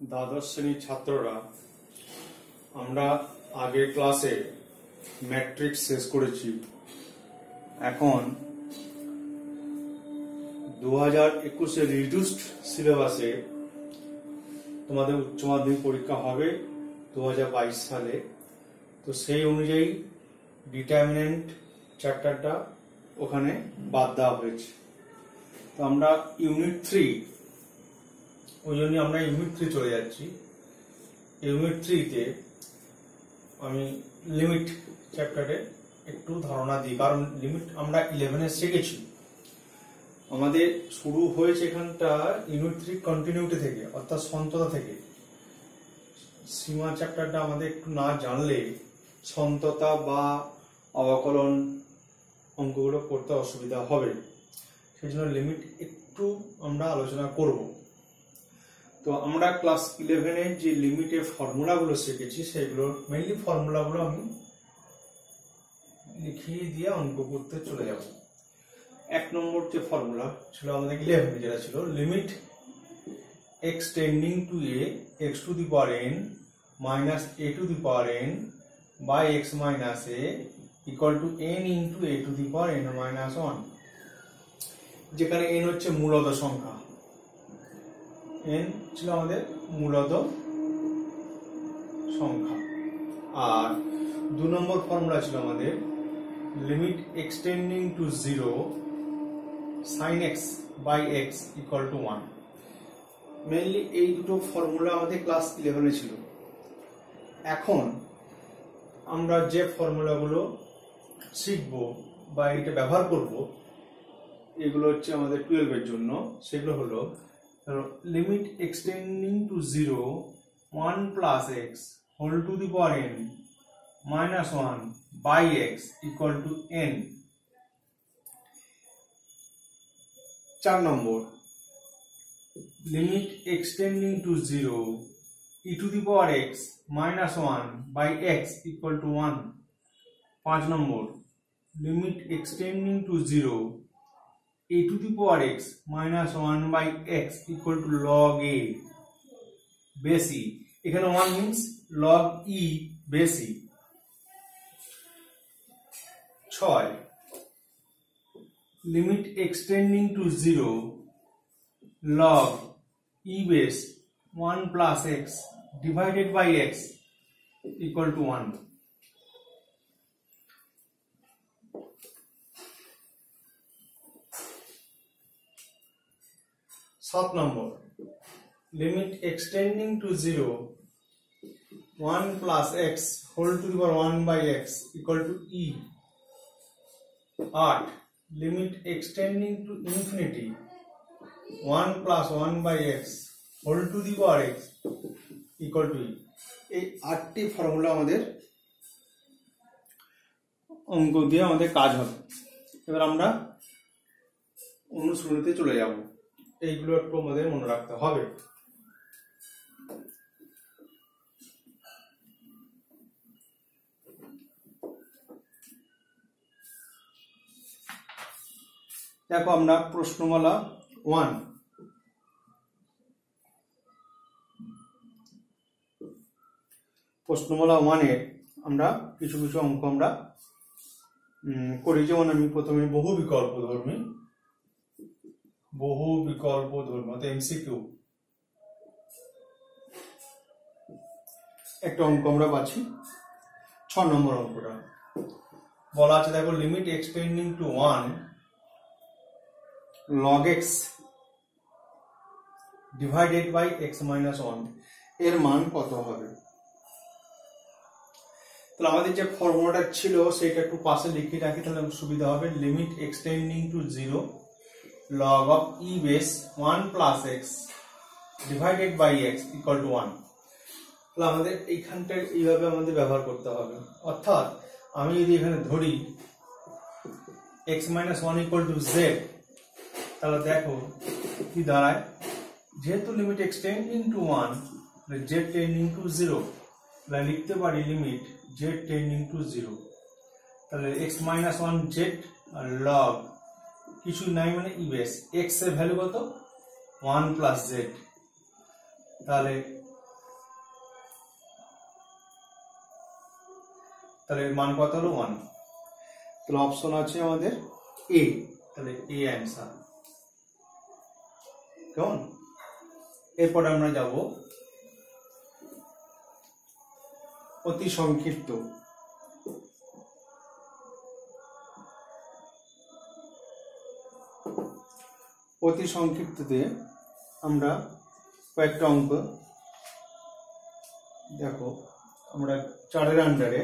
দ্বাদশ শ্রেণীর ছাত্ররা আমরা আগের ক্লাসে ম্যাট্রিক্স শেষ করেছি। এখন 2021-এর রিডিউসড সিলেবাসে তোমাদের উচ্চ মাধ্যমিক পরীক্ষা হবে 2022 সালে। তো সেই অনুযায়ী ডিটারমিনেন্ট চ্যাপ্টারটা ওখানে বাদ দেওয়া হয়েছে। তো আমরা ইউনিট 3, ওই জন্য আমরা ইউনিট 3 চলে যাচ্ছি। ইউনিট 3-তে আমি লিমিট চ্যাপ্টারে একটু ধারণা দিই, কারণ লিমিট আমরা 11-এ শিখেছি। আমাদের শুরু হয়েছে এখানটা ইউনিট 3 কন্টিনিউটি থেকে, অর্থাৎ সন্ততা থেকে। সীমা চ্যাপ্টারটা আমাদের একটু না জানলে সন্ততা বা অবকলন অঙ্কগুলো করতে অসুবিধা হবে, সেই জন্য লিমিট একটু আমরা আলোচনা করব। তো আমরা ক্লাস 11-এ যে লিমিটের ফর্মুলাগুলো শিখেছি সেগুলো মেইনলি ফর্মুলাগুলো আমি লিখিয়ে দিয়ে অঙ্ক করতে চলে যাব। 1 নম্বর যে ফর্মুলা ছিল আমাদের 11-এ, যেটা ছিল limit x tending to a x to the power n minus a to the power n by x minus a equal to n into a to the power n minus 1, যেখানে n হচ্ছে মূলদ সংখ্যা। n ছিল আমাদের মূলদ সংখ্যা। আর 2 নম্বর formula ছিল আমাদের limit x tending to 0 sin x by x equal to 1। Mainly এই দুটো ফর্মুলা আমাদের ক্লাস 11-এ ছিল। এখন আমরা যে ফর্মুলাগুলো শিখব বা এটা ব্যবহার করব, এগুলো হচ্ছে আমাদের 12-এর জন্য। সেগুলো হলো limit x tending to 0 1 plus x whole to the power n minus 1 by x equal to n। 4 number limit x tending to 0 e to the power x minus 1 by x equal to 1। 5 number limit x tending to 0 a to the power x minus 1 by x equal to log a base e। এখানে 1 means log e base e। 6 limit x tending to 0 log e base 1 plus x divided by x equal to 1। 7 number limit x tending to 0 1 plus x whole to the power 1 by x equal to e। 8 limit x tending to infinity 1 plus 1 by x whole to the power x equal to e। এই 8টি formula আমাদের অঙ্ক দিয়ে আমাদের কাজ হবে। এবার আমরা অনুশীলনীতে চলে যাব। এইগুলো একটু আমাদের মনে রাখতে হবে। দেখো আমরা প্রশ্নমালা 1, প্রশ্নমালা 1-এর আমরা কিছু কিছু অঙ্ক আমরা করি। যেমন আমি প্রথমে বহু বিকল্প ধর্মী এমসিকিউ একটা অঙ্ক আমরা পাচ্ছি। 6 নম্বর অঙ্কটা বলা আছে, দেখো limit x tending to 1 log x divided by x minus 1 এর মান কত হবে? তাহলে আমাদের যে ফর্মুলাটা ছিল সেটা একটু পাশে লিখে রাখি, তাহলে সুবিধা হবে। Limit x tending to 0 log of e base 1 plus x divided by x equal to 1। তাহলে আমাদের এইখানটা এইভাবে আমাদের ব্যবহার করতে হবে। অর্থাৎ আমি যদি এখানে ধরি x minus 1 equal to z, তাহলে দেখো কি দাঁড়ায়, যেহেতু limit x tending to 1 z tending to 0, তাহলে লিখতে পারি লিমিট z টেন্ডিং টু 0। তাহলে x minus 1 z আর log কিছু নাই মানে e base x এর ভ্যালু কত 1 প্লাস z, তাহলে তাহলে এর মান কত হলো 1। তাহলে অপশন আছে আমাদের এ, তাহলে এ অ্যান্সার। কেমন? এরপরে আমরা যাব অতি সংক্ষিপ্ত। অতি সংক্ষিপ্ততে আমরা কয়েকটা অঙ্ক দেখো, আমরা 4-এর আন্ডারে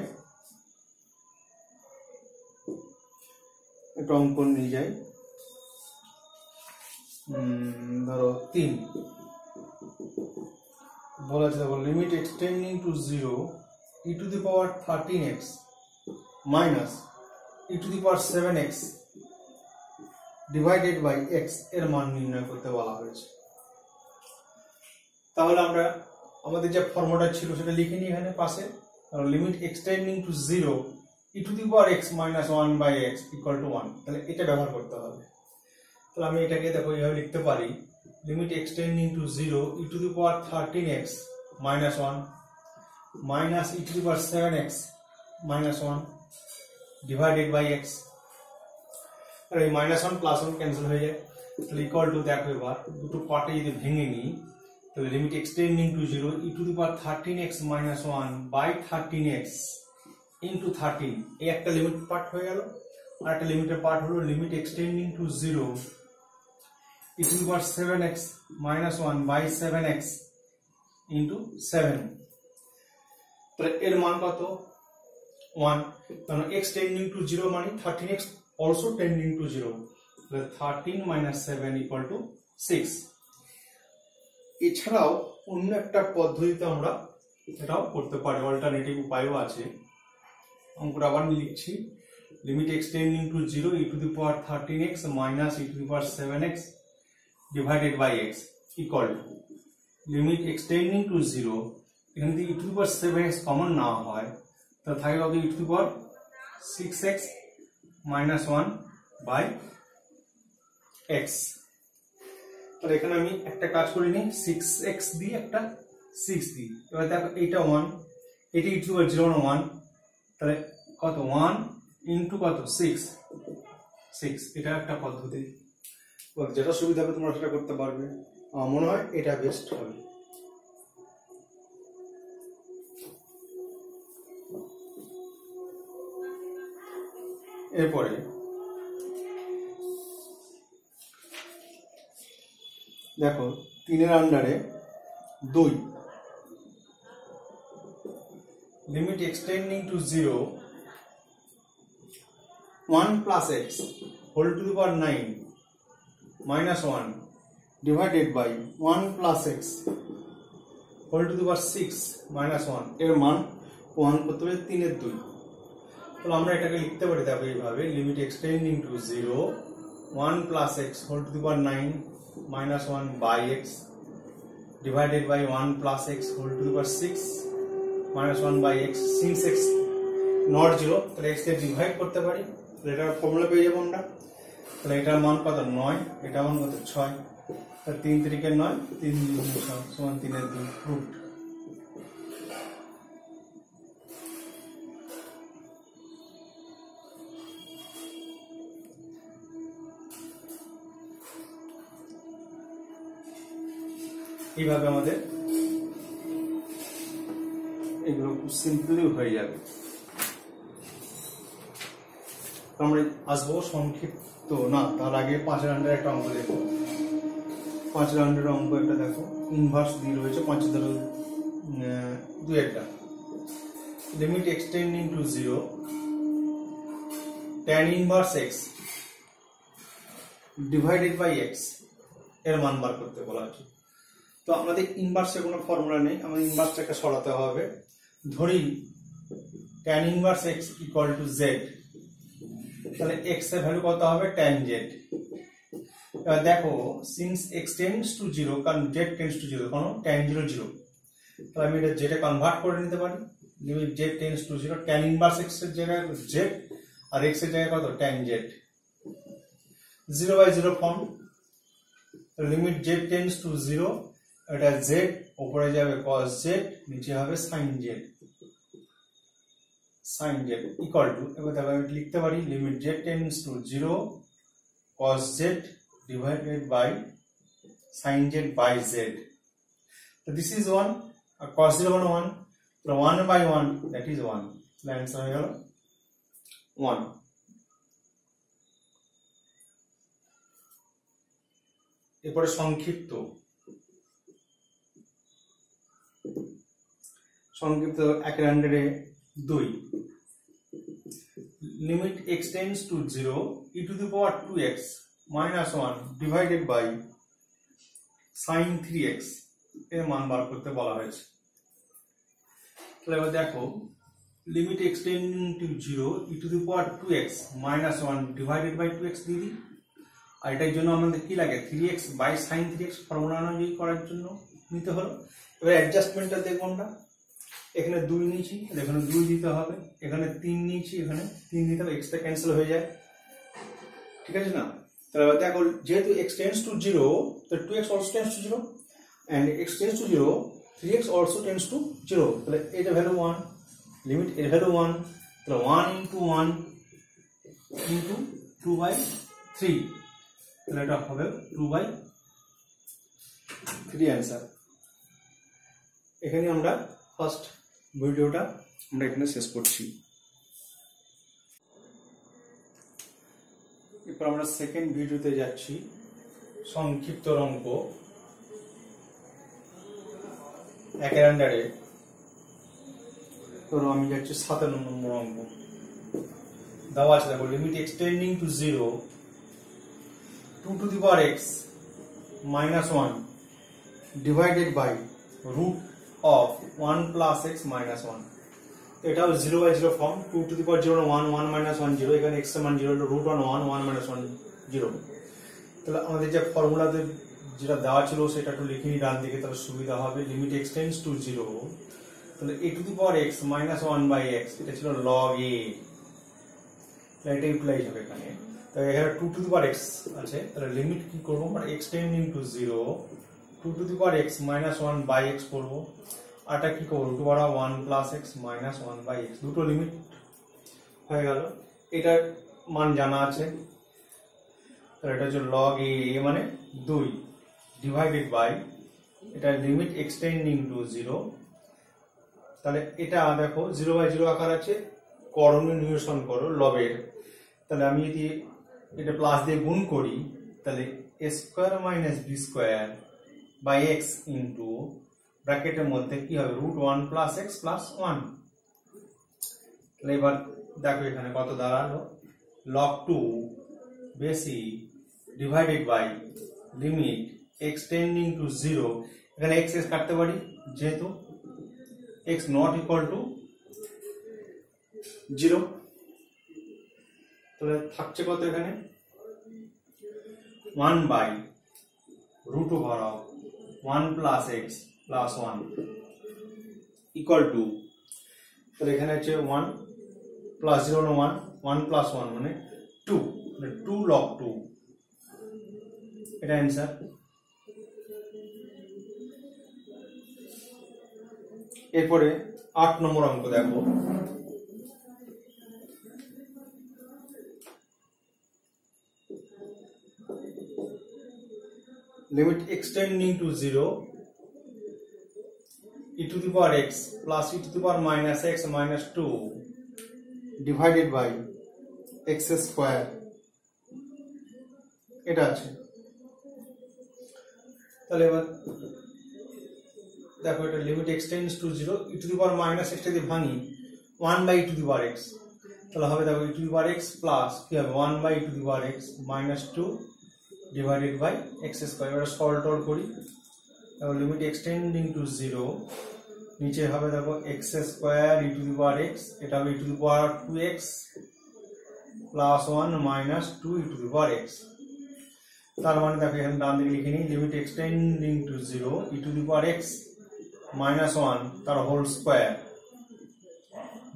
একটা অঙ্ক নিয়ে যাই। ধরো 3 বলা আছে, দেখো limit extending to 0 e to the power 13x minus e to the power 7x divided by x এর মান নির্ণয় করতে বলা হয়েছে। তাহলে আমরা আমাদের যে ফর্মুলা ছিল সেটা লিখে নিই এখানে পাশে। Limit extending to 0 e to the power x minus 1 by x equal to 1, তাহলে এটা ব্যবহার করতে হবে। তাহলে আমি এটাকে দেখো এইভাবে লিখতে পারি, limit extending to 0 e to the power 13x minus 1 minus e to the power 7x minus 1 divided by x। আর এই -1 +1 ক্যান্সেল হয়ে যায়, তাহলে ইকুয়াল টু, দেখো এবার দুটো পার্টে যদি ভেঙে নিই, তাহলে limit extending to 0 e to the power 13x minus 1 by 13x into 13, এই একটা লিমিট পার্ট হয়ে গেল। আর একটা লিমিটের পার্ট হলো limit extending to 0 e to the power 7x minus 1 by 7x into 7, তাহলে এর মান কত? 1, কারণ x টেন্ডিং টু 0 মানে 13x also tending to 0, তাহলে 13 minus 7 equal to 6। এছাড়াও অন্য একটা পদ্ধতিতে আমরা এটাও করতে পারি, অল্টারনেটিভ উপায়ও আছে। অঙ্কটা আবার লিখছি, limit extending to 0 e to the power 13x minus e to the power 7x divided by x equal to limit extending to 0, এখানে যদি e to the power 7x common না হয় তাহলে থাকে কত? e to the power 6x minus 1 by x। তাহলে এখানে আমি একটা কাজ করে নিই, 6x দিয়ে একটা 6 দিই। এবার দেখো এইটা 1, এটা e to the power 0 না 1, তাহলে কত? 1 ইন্টু কত? 6, এটা একটা পদ্ধতি। যেটা সুবিধা হবে তোমরা সেটা করতে পারবে, আমার মনে হয় এটা বেস্ট হবে। এরপরে দেখো 3-এর আন্ডারে 2, limit extending to 0 1 plus x whole to the power 9 minus 1 divided by 1 plus x whole to the power 6 minus 1 এর মান 1 করতে হবে 3-এর 2। তাহলে আমরা এটাকে লিখতে পারি দেখো এইভাবে, limit extending to 0 1 plus x whole to the power 9 minus 1 by x divided by 1 plus x whole to the power 6 minus 1 by x, since x not 0 তাহলে x কে ডিভাইড করতে পারি, তাহলে এটার ফর্মুলা পেয়ে যাবো আমরা। তাহলে এটার মান কত? 9, এটার মান কত? 6, তাহলে 3 3 9, 3 2 6 সমান 3-এর 2 রুট। এইভাবে আমাদের এগুলো খুব সিম্পলি হয়ে যাবে। আমরা আসবো সংক্ষিপ্ত না, তার আগে 5-এর আন্ডারে একটা অঙ্ক দেখো। 5-এর আন্ডারে অঙ্ক একটা দেখো, ইনভার্স দিয়ে রয়েছে 5 ধরো 2-একটা। Limit extending to 0 tan inverse x divided by x এর মান বার করতে বলা হয়েছে। তো আমাদের ইনভার্সের কোনো ফর্মুলা নেই, আমাদের ইনভার্সটাকে সরাতে হবে। ধরি tan inverse x equal to z, তাহলে x এর ভ্যালু কত হবে? tan z। এবার দেখো সিন্স x টেন্ডস টু 0, কারণ z টেন্ডস টু 0, কারণ tan 0 0, তাহলে আমি এটা z এ কনভার্ট করে নিতে পারি। Limit z tends to 0, tan inverse x এর জায়গায় z আর x এর জায়গায় কত? tan z, 0/0 form. Limit z tends to 0, এটা z, উপরে যাবে cos z, নিচে হবে sin z। sin z equal to, এবার দেখো আমি লিখতে পারি limit z tends to 0 cos z divided by sin z by z. So this is 1, cos 0 1 1, so 1 by 1 that is 1. The answer হয়ে গেল 1. এরপরে সংক্ষিপ্ত একের আন্ডারে 2 limit x tends to 0 e to the power 2x minus 1 divided by sin 3x এর মান বার করতে বলা হয়েছে। তাহলে এবার দেখো limit x tending to 0 e to the power 2x minus 1 divided by 2x দিয়ে দিই, আর এটার জন্য আমাদের কি লাগে 3x by sin 3x formula অনুযায়ী করার জন্য নিতে হলো। এবার অ্যাডজাস্টমেন্টটা দেখব আমরা, এখানে 2 নিয়েছি এখানে 2 দিতে হবে, এখানে 3 নিয়েছি এখানে 3 দিতে হবে, এক্সট্রা ক্যান্সেল হয়ে যায়, ঠিক আছে না। তাহলে দেখো যেহেতু x tends to 0 তো 2x also tends to 0 and x tends to 0 3x also tends to 0, তাহলে এটা ভ্যালু 1, লিমিট এর ভ্যালু 1, তাহলে 1 into 1 into 2 by 3, তাহলে এটা হবে 2 by 3 অ্যান্সার। এখানে আমরা ফার্স্ট ভিডিওটা আমরা এখানে শেষ করছি। এরপর আমরা সেকেন্ড ভিডিওতে যাচ্ছি, সংক্ষিপ্ত অঙ্ক একের আন্ডারে। ধরো আমি যাচ্ছি 7 নম্বর অঙ্ক, দেওয়া আছে দেখো limit extending to 0 2 to the power x minus 1 divided by root of 1 plus x minus 1, এটা 0 by 0 form, 2 to the power 0 1 1 minus 1 0, এখানে x এর মান 0 হলো root 1 1 1 minus 1 0। তাহলে আমাদের যে ফর্মুলাতে যেটা দেওয়া ছিল সেটা একটু লিখে নিই ডান দিকে, তাহলে সুবিধা হবে। লিমিট x টেন্ডস টু 0, তাহলে a to the power x minus 1 by x, এটা ছিল log a, তাহলে এটা ইউটিলাইজ হবে এখানে। তাহলে এখানে 2 to the power x আছে, তাহলে লিমিট কি করব আমরা x tending to 0 2 to the power x minus 1 by x করব, আরটা কি করব রুট বড় 1 plus x minus 1 by x, দুটো লিমিট হয়ে গেল। এটার মান জানা আছে, তাহলে এটা হচ্ছে log a মানে 2 ডিভাইডেড বাই এটা লিমিট এক্সটেন্ডিং টু 0, তাহলে এটা দেখো 0 by 0 আকার আছে, করণীয় নিরসন করো লবের, তাহলে আমি যদি এটা প্লাস দিয়ে গুণ করি তাহলে a square minus b square by x into ব্র্যাকেটের মধ্যে কি হবে রুট 1 প্লাস x প্লাস 1। তাহলে এবার দেখো এখানে কত দাঁড়ালো log 2 বেশি divided by limit extending to 0, এখানে x এস কাটতে পারি যেহেতু x নট ইকুয়াল টু 0, তাহলে থাকছে কত এখানে 1 by root over of 1 plus x plus 1 equal to, তাহলে এখানে আছে 1 প্লাস 0 না 1 1 প্লাস 1 মানে 2, মানে 2 log 2, এটা অ্যান্সার। এরপরে 8 নম্বর অঙ্ক দেখো, limit extending to 0 e to the power x plus e to the power minus x minus 2 divided by x square, এটা আছে। তাহলে এবার দেখো এটা limit x tends to 0 e to the power minus x যদি ভাঙি 1 by e to the power x, তাহলে হবে দেখো e to the power x plus কি হবে 1 by e to the power x minus 2 divided by x square, এটা solve টল করি, দেখো লিমিট এক্সটেন্ডিং টু 0 নিচে হবে দেখো x square e to the power x, এটা হবে e to the power 2x plus 1 minus 2 e to the power x, তার মানে দেখো এখানে ডান দিকে লিখে নিই limit extending to 0 e to the power x minus 1 তার whole square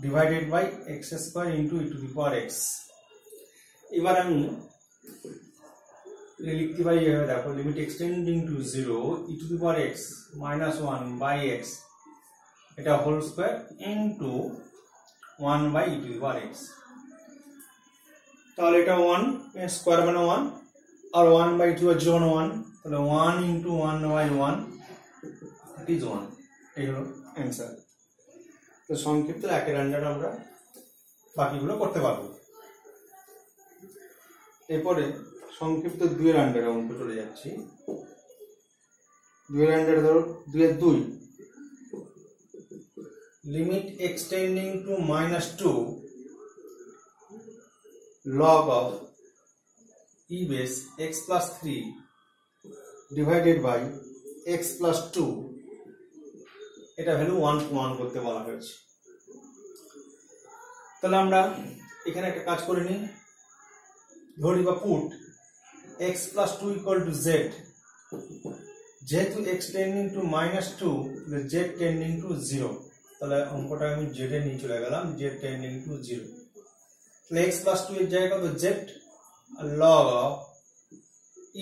divided by x square into e to the power x। এবার আমি লিখতে পারি এভাবে দেখো limit extending to 0 e to the power x minus 1 by x, এটা whole square into 1 by e to the power x. তাহলে এটা 1 square মানে 1 আর 1 বাই 2 আর 0 মানে 1, তাহলে 1 ইন্টু 1 বাই 1 ইট ইজ 1। এই হলো অ্যান্সার। তো সংক্ষিপ্ত একের আন্ডারে আমরা বাকিগুলো করতে পারবো। এরপরে সংক্ষিপ্ত 2 এর আন্ডারে অঙ্ক চলে যাচ্ছি। 2 এর আন্ডারে ধরো 2 এর 2 limit extending to -2 log of e base x plus 3 divided by x plus 2, এটা ভ্যালু 1 প্রমাণ করতে বলা হয়েছে। তাহলে আমরা এখানে একটা কাজ করে নিই, ধরি বা put x plus 2 equal to z, যেহেতু x tending to -2 z tending to 0, তাহলে অঙ্কটা আমি z এর নিয়ে চলে গেলাম, z tending to 0, তাহলে x plus 2 এর জায়গায় কত z log of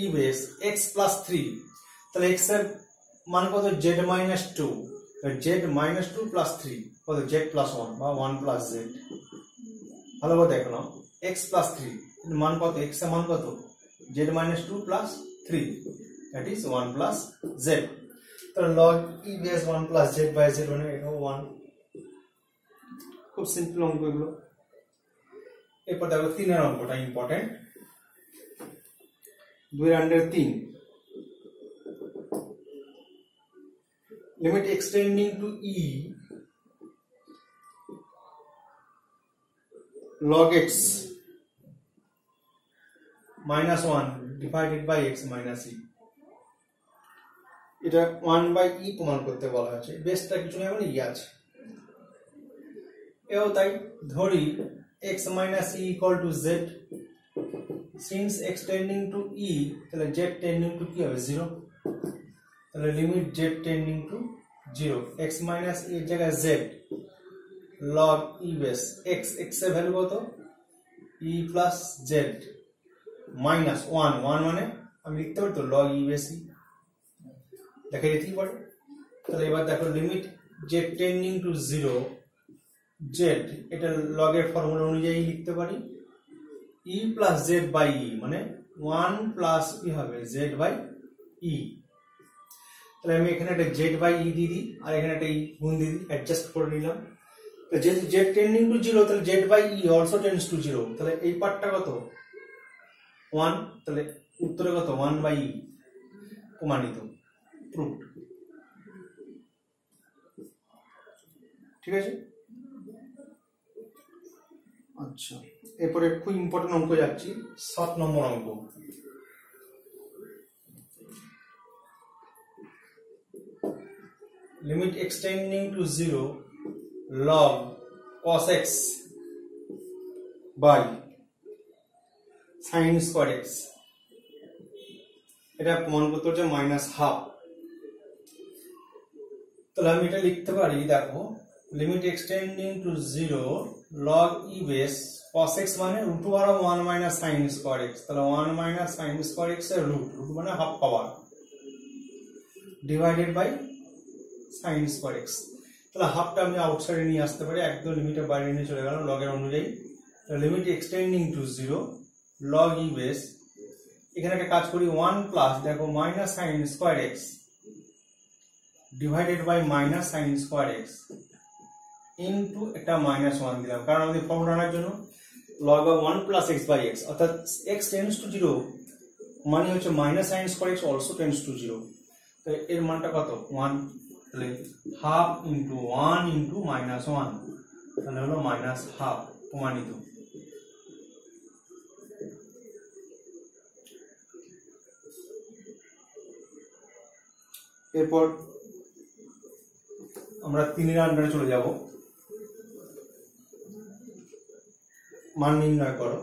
e base x plus 3, তাহলে x এর মান কত z minus 2, z minus 2 plus 3 কত z plus 1 বা 1 plus z। ভালো করে দেখো না, x plus 3 এর মান কত, x এর মান কত z minus 2 plus 3, that is 1 plus z। তাহলে log e base 1 plus z by z মানে এটা 1। খুব সিম্পল অঙ্ক এগুলো। এরপর দেখো 3 এর অঙ্কটা ইম্পর্টেন্ট। 2 এর under 3 limit extending to e log x minus 1 divided by x minus e, এটা 1 by e প্রমাণ করতে বলা হয়েছে। বেসটা কিছু নেই, মানে ই আছে। এও তাই, ধরি x minus e equal to z, since x tending to e তাহলে z tending to কি হবে 0, তাহলে limit z tending to 0 x minus e এর জায়গায় z log e base x, x এর ভ্যালু কত e plus z minus 1, 1 মানে আমি লিখতে পারি তো log e base e, দেখা যেতেই পারে। তাহলে এবার দেখো limit z tending to 0 z, এটা log এর ফর্মুলা অনুযায়ী লিখতে পারি e plus z by e মানে 1 plus কি হবে z by e। তাহলে আমি এখানে একটা z by e দিয়ে দিই আর এখানে একটা e গুণ দিয়ে দিই, অ্যাডজাস্ট করে নিলাম। তো যেহেতু z টেন্ডিং টু 0 তাহলে z by e also tends to 0, তাহলে এই পার্টটা কত 1, তাহলে উত্তরে কত 1 by e, প্রমাণিত, প্রুভড। ঠিক আছে। আচ্ছা, এরপরে খুব ইম্পর্টেন্ট অঙ্ক যাচ্ছি, 7 নম্বর অঙ্ক। Limit extending to 0 log cos x by sin square x, এটা প্রমাণ করতে হচ্ছে -12। তাহলে আমি এটা লিখতে পারি, দেখো limit extending to 0 log e base cos x মানে √1 minus sin square x, তাহলে 1 minus sin square x এর রুট মানে half power divided by sin square x। তাহলে হাফটা আমি আউটসাইডে নিয়ে আসতে পারি, একদম লিমিটের বাইরে নিয়ে চলে গেলাম লগ এর অনুযায়ী। Limit extending to 0 log e base, এখানে একটা কাজ করি 1 প্লাস দেখো minus sin square x divided by minus sin square x into একটা -1 দিলাম, কারণ আমাদের ফর্মুলা আনার জন্য log of 1 plus x by x, অর্থাৎ x tends to 0 মানে হচ্ছে minus sin square x also tends to 0, তো এর মানটা কত 1, তাহলে হাফ ইন্টু 1 ইন্টু -1, তাহলে হলো -12, প্রমাণিত। এরপর আমরা 3 এর আন্ডারে চলে যাব, মান নির্ণয় করো।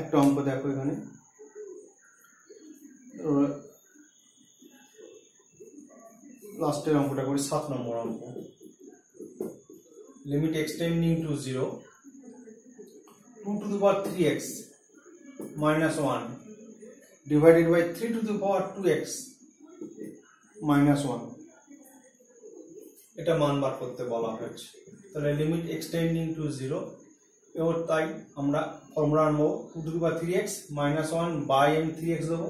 একটা অঙ্ক দেখো এখানে, লাস্টের অঙ্কটা করি 7 নম্বর অঙ্ক। Limit extending to 0 2 to the power 3x minus 1 divided by 3 to the power 2x minus 1, এটা মান বার করতে বলা হয়েছে। তাহলে লিমিট এক্সটেন্ডিং টু 0, এবার তাই আমরা ফর্মুলা আনবো 2 to the power 3x minus 1 by আমি 3x দেবো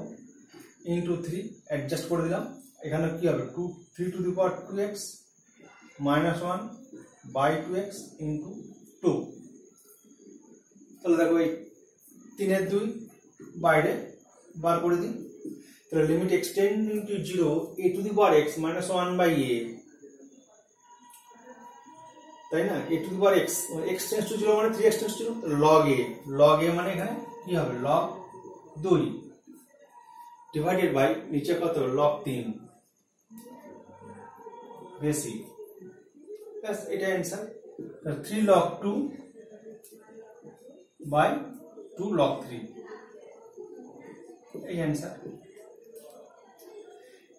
ইন্টু 3 অ্যাডজাস্ট করে দিলাম। এখানে কি হবে 3 to the power 2x minus 1 by 2x into 2। তাহলে দেখো এই 3 এর 2 বাইরে বার করে দিই। তাহলে limit extending to 0 a to the power x minus 1 by a, তাই না? a to the power x, x tends to 0 মানে 3x tends to 0, log a মানে এখানে কি হবে log 2 ডিভাইডেড বাই নিচে কত log 3 বেশি, ব্যাস এটা অ্যান্সার। 3 log 2 বাই 2 log 3, এই অ্যান্সার।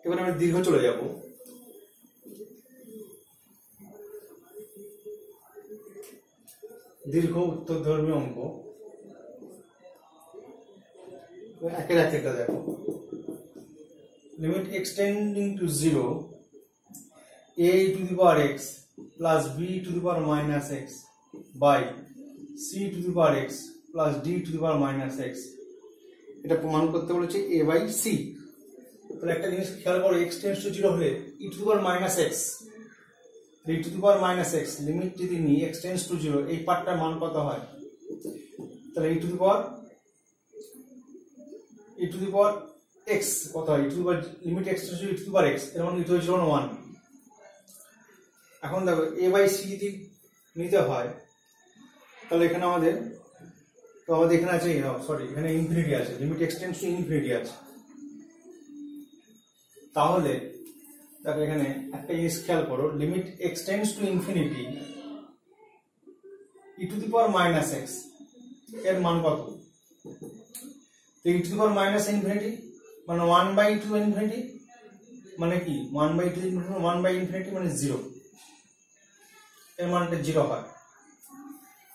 এবার আমরা দীর্ঘ চলে যাব। দীর্ঘ উত্তরধর্মী অঙ্ক একের একটা দেখো। Limit extending to 0 a to the power x plus b to the power minus x by c to the power x plus d to the power minus x, এটা প্রমাণ করতে বলেছে a বাই c। তাহলে একটা জিনিস খেয়াল করো, x tends to 0 হলে e to the power minus x, e to the power minus x limit যদি নিই x টেন্ডস টু 0, এই পার্টটার মান কত হয়? তাহলে e to the power x কত হয়? e to the power limit x tends two e to the power x, এর মানে e টু দি পাওয়ার 1। এখন দেখো a বাই c যদি নিতে হয় তাহলে এখানে আমাদের এখানে আছে সরি এখানে ইনফিনিটি আছে, limit x tends to infinity আছে। তাহলে দেখো এখানে একটা জিনিস খেয়াল করো, limit x tends to infinity e to the power minus x এর মান কত? তো e to the power minus infinity মানে 1 বাই 2 ইনফিনিটি মানে কি 1 বাই 2 ইনফিনিটি 1 বাই ইনফিনিটি মানে 0, এর মানটা 0 হয়।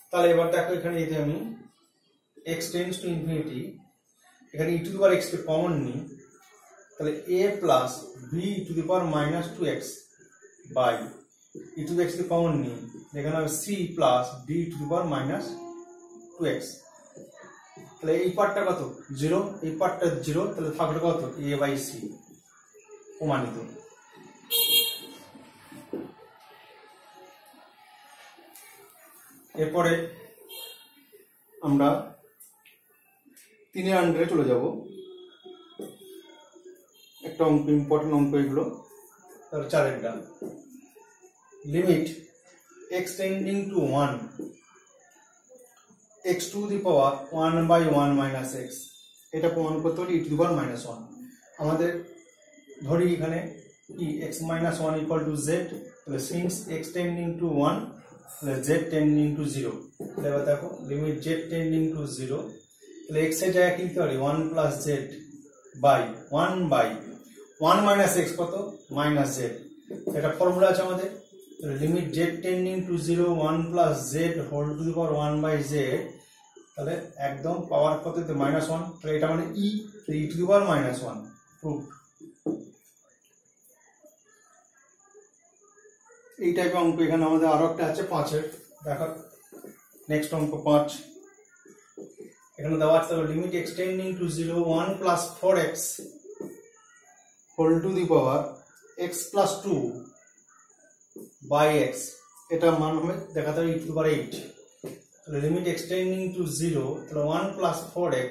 তাহলে এবার দেখো এখানে যদি আমি x টেন্ডস টু ইনফিনিটি এখানে e to the power x কে কমন নিই, তাহলে a plus b to the power minus 2x by e to the x কে কমন নিই, এখানে হবে c plus d to the power minus 2x। তাহলে এই পার্টটা কত 0, এই পার্টটা 0, তাহলে থাকলো কত a বাই c প্রমাণিত। এরপরে আমরা 3 এর আন্ডারে চলে যাব। একটা অঙ্ক ইম্পর্টেন্ট অঙ্ক এগুলো। তাহলে 4 এর ডান limit extending to 1 x to the power 1 by 1 minus x, এটা প্রমাণ করতে হলে e to the power minus 1। আমাদের ধরি এখানে কি x minus 1 equal to z, তাহলে সিন্স x টেন্ডিং টু 1 তাহলে z টেন্ডিং টু 0। এবার দেখো লিমিট z টেন্ডিং টু 0, তাহলে x এর জায়গায় কি লিখতে পারি 1 plus z by 1 by 1 minus x কত মাইনাস z, এটা ফর্মুলা আছে আমাদের। Limit z tending to 0 1 plus z whole to the power 1 by z, তাহলে একদম পাওয়ার কত মাইনাস 1, তাহলে এটা মানে e to the power minus 1 proof. এই টাইপের অঙ্ক এখানে আমাদের আরো একটা আছে 5 এর, দেখো নেক্সট অঙ্ক 5। এখানে দেওয়া আছে limit extending to 0 1 plus 4x whole to the power x plus 2 by x, এটা মান হবে দেখাতে হবে e টু দি পাওয়ার 8। তাহলে লিমিট এক্সটেন্ডিং টু 0, তাহলে 1 প্লাস 4x,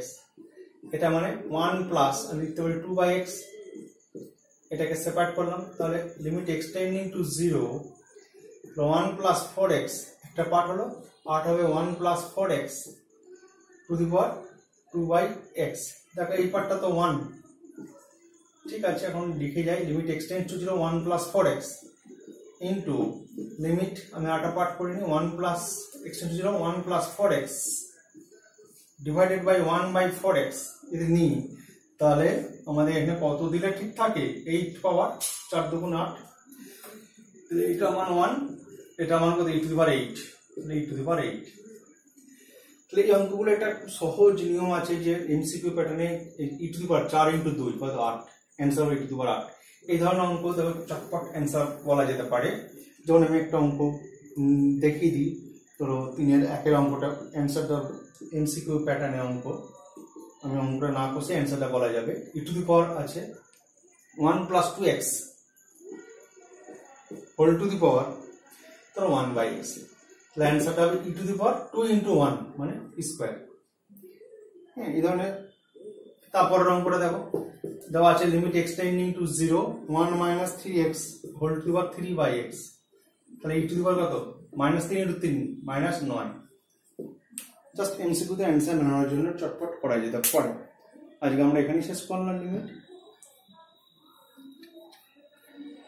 এটা মানে 1 প্লাস আমি লিখতে পারি 2 বাই x, এটাকে সেপারেট করলাম। তাহলে limit extending to 0 1 plus 4x, একটা পার্ট হলো, পার্ট হবে 1 plus 4x to the power 2 by x। দেখো এই পার্টটা তো 1, ঠিক আছে। এখন লিখে যাই limit x tend to 0 1 plus 4x into limit আমি আটা পার্ট করে নিই 1 plus x tend to 0 1 plus 4x divided by 1 by 4x যদি নিই, তাহলে আমাদের এখানে কত দিলে ঠিক থাকে 8 পাওয়ার 4 দুগুণ 8, এটা মান 1, এটা মান কত e to the power 8, e to the power 8। তাহলে এই অঙ্কগুলো একটা সহজ নিয়ম আছে যে এমসিকিউ প্যাটার্নে e to the power 4 into 2 কত 8, অ্যান্সার হবে e টু দি পাওয়ার 8। এই ধরনের অঙ্ক দেখো চটপট অ্যান্সার বলা যেতে পারে। যেমন আমি একটা অঙ্ক দেখিয়ে দিই। ধরো 3-এর 1-এর অঙ্কটা অ্যান্সারটা এমসিকিউ প্যাটার্নের অঙ্ক, আমি অঙ্কটা না কষে অ্যান্সারটা বলা যাবে। ই টু দি পাওয়ার আছে 1 + 2x হোল টু দি পাওয়ার ধরো 1/x, তাহলে অ্যান্সারটা হবে ই টু দি পাওয়ার 2 × 1 মানে স্কোয়ার। হ্যাঁ, এই ধরনের। তারপরের অঙ্কটা দেখো, দেওয়া আছে limit x tending to 0 1 - 3x whole to the power 3/x, তাহলে ই টু দি পাওয়ার কত -3 × 3 -9। জাস্ট এমসিকিউ তে অ্যান্সার নেওয়ার জন্য চটপট করা যেতে পারে। আজকে আমরা এখানেই শেষ করলাম লিমিট।